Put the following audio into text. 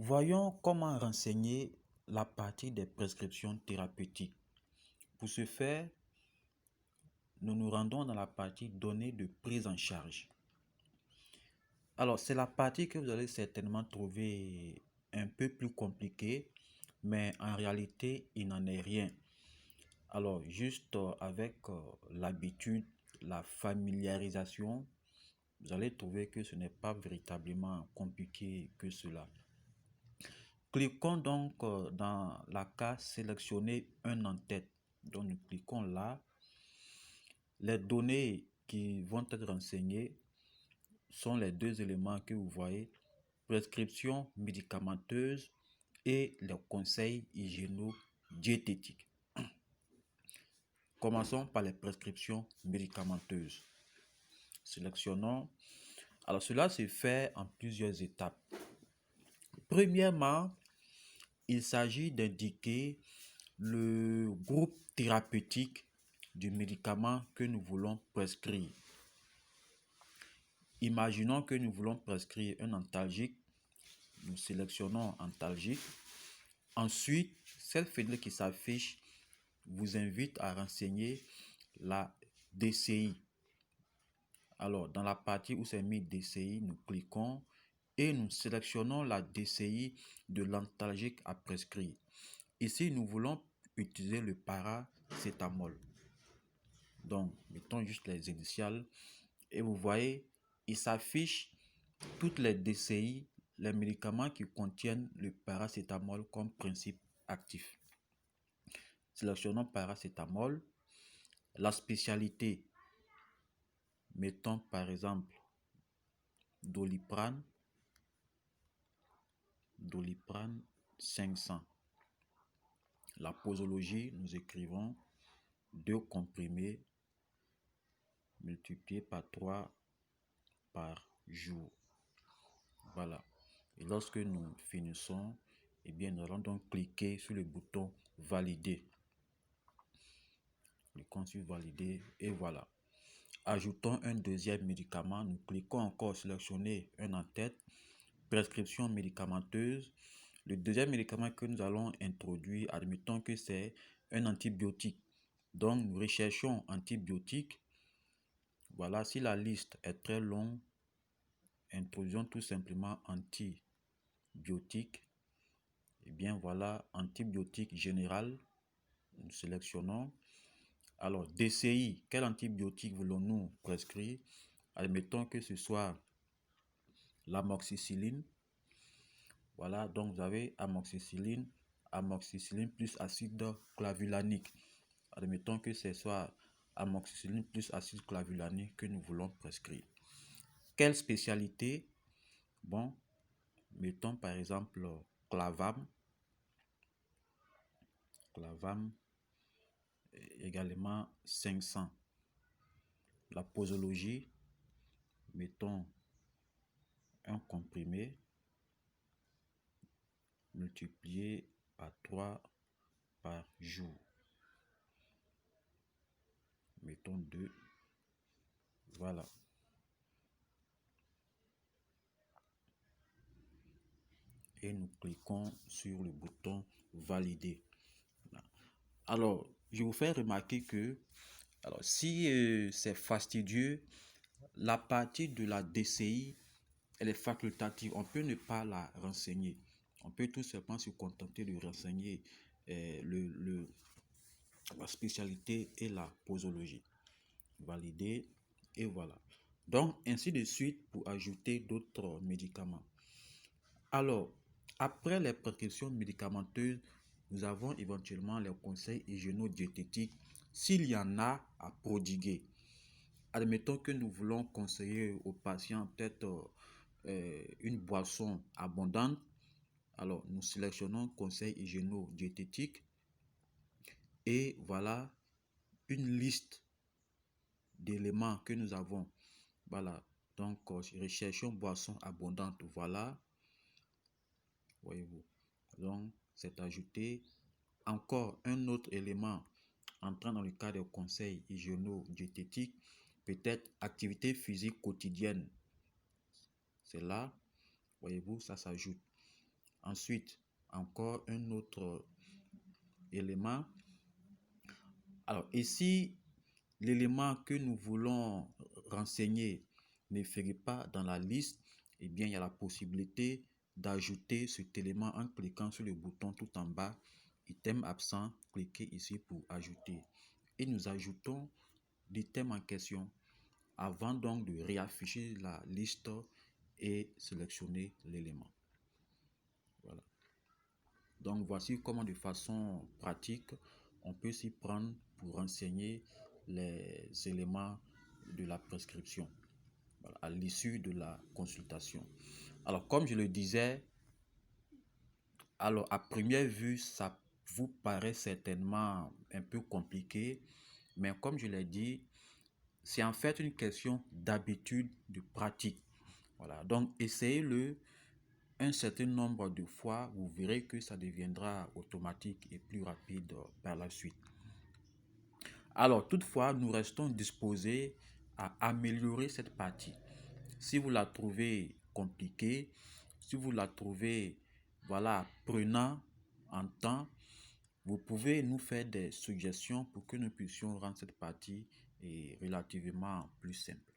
Voyons comment renseigner la partie des prescriptions thérapeutiques. Pour ce faire, nous nous rendons dans la partie données de prise en charge. Alors, c'est la partie que vous allez certainement trouver un peu plus compliquée, mais en réalité, il n'en est rien. Alors, juste avec l'habitude, la familiarisation, vous allez trouver que ce n'est pas véritablement compliqué que cela. Cliquons donc dans la case sélectionner un en tête. Donc nous cliquons là. Les données qui vont être renseignées sont les deux éléments que vous voyez, prescription médicamenteuse et les conseils hygiéno-diététiques. Commençons par les prescriptions médicamenteuses. Sélectionnons. Alors cela se fait en plusieurs étapes. Premièrement, il s'agit d'indiquer le groupe thérapeutique du médicament que nous voulons prescrire. Imaginons que nous voulons prescrire un antalgique. Nous sélectionnons antalgique. Ensuite, cette fenêtre qui s'affiche vous invite à renseigner la DCI. Alors, dans la partie où c'est mis DCI, nous cliquons et nous sélectionnons la DCI de l'antalgique à prescrire. Ici, nous voulons utiliser le paracétamol. Donc, mettons juste les initiales et vous voyez, il s'affiche toutes les DCI, les médicaments qui contiennent le paracétamol comme principe actif. Sélectionnons paracétamol. La spécialité, mettons par exemple Doliprane 500. La posologie, nous écrivons 2 comprimés multipliés par 3 par jour. Voilà. Et lorsque nous finissons, eh bien, nous allons donc cliquer sur le bouton valider. Cliquons sur valider et voilà. Ajoutons un deuxième médicament. Nous cliquons encore sélectionner un en tête. Prescription médicamenteuse. Le deuxième médicament que nous allons introduire, admettons que c'est un antibiotique. Donc, nous recherchons antibiotique. Voilà, si la liste est très longue, introduisons tout simplement antibiotique. Et bien voilà, antibiotique général. Nous sélectionnons. Alors, DCI, quel antibiotique voulons-nous prescrire? Admettons que ce soit l'amoxicilline. Voilà, donc vous avez amoxicilline plus acide clavulanique. Admettons que ce soit amoxicilline plus acide clavulanique que nous voulons prescrire. Quelle spécialité? Bon, mettons par exemple Clavam également 500. La posologie, mettons un comprimé multiplié par 3 par jour. Mettons 2. Voilà. Et nous cliquons sur le bouton valider. Alors, je vous fais remarquer que si c'est fastidieux, la partie de la DCI, elle est facultative. On peut ne pas la renseigner. On peut tout simplement se contenter de renseigner la spécialité et la posologie. Valider et voilà. Donc, ainsi de suite pour ajouter d'autres médicaments. Alors, après les prescriptions médicamenteuses, nous avons éventuellement les conseils hygiéno-diététiques s'il y en a à prodiguer. Admettons que nous voulons conseiller aux patients peut-être une boisson abondante. Alors, nous sélectionnons conseil hygiéno-diététique et voilà une liste d'éléments que nous avons. Voilà, donc recherchons boisson abondante. Voilà, voyez-vous. Donc, c'est ajouté encore un autre élément entrant dans le cadre des conseils hygiéno-diététiques, peut-être activité physique quotidienne. C'est là, voyez-vous, ça s'ajoute. Ensuite, encore un autre élément. Alors, ici, l'élément que nous voulons renseigner ne ferait pas dans la liste, eh bien, il y a la possibilité d'ajouter cet élément en cliquant sur le bouton tout en bas, item absent, cliquez ici pour ajouter. Et nous ajoutons l'item en question avant donc de réafficher la liste et sélectionner l'élément. Voilà. Donc voici comment de façon pratique on peut s'y prendre pour renseigner les éléments de la prescription, voilà, à l'issue de la consultation. Alors comme je le disais, alors à première vue ça vous paraît certainement un peu compliqué, mais comme je l'ai dit, c'est en fait une question d'habitude, de pratique. Voilà, donc essayez-le un certain nombre de fois, vous verrez que ça deviendra automatique et plus rapide par la suite. Alors, toutefois, nous restons disposés à améliorer cette partie. Si vous la trouvez compliquée, si vous la trouvez, voilà, prenant en temps, vous pouvez nous faire des suggestions pour que nous puissions rendre cette partie relativement plus simple.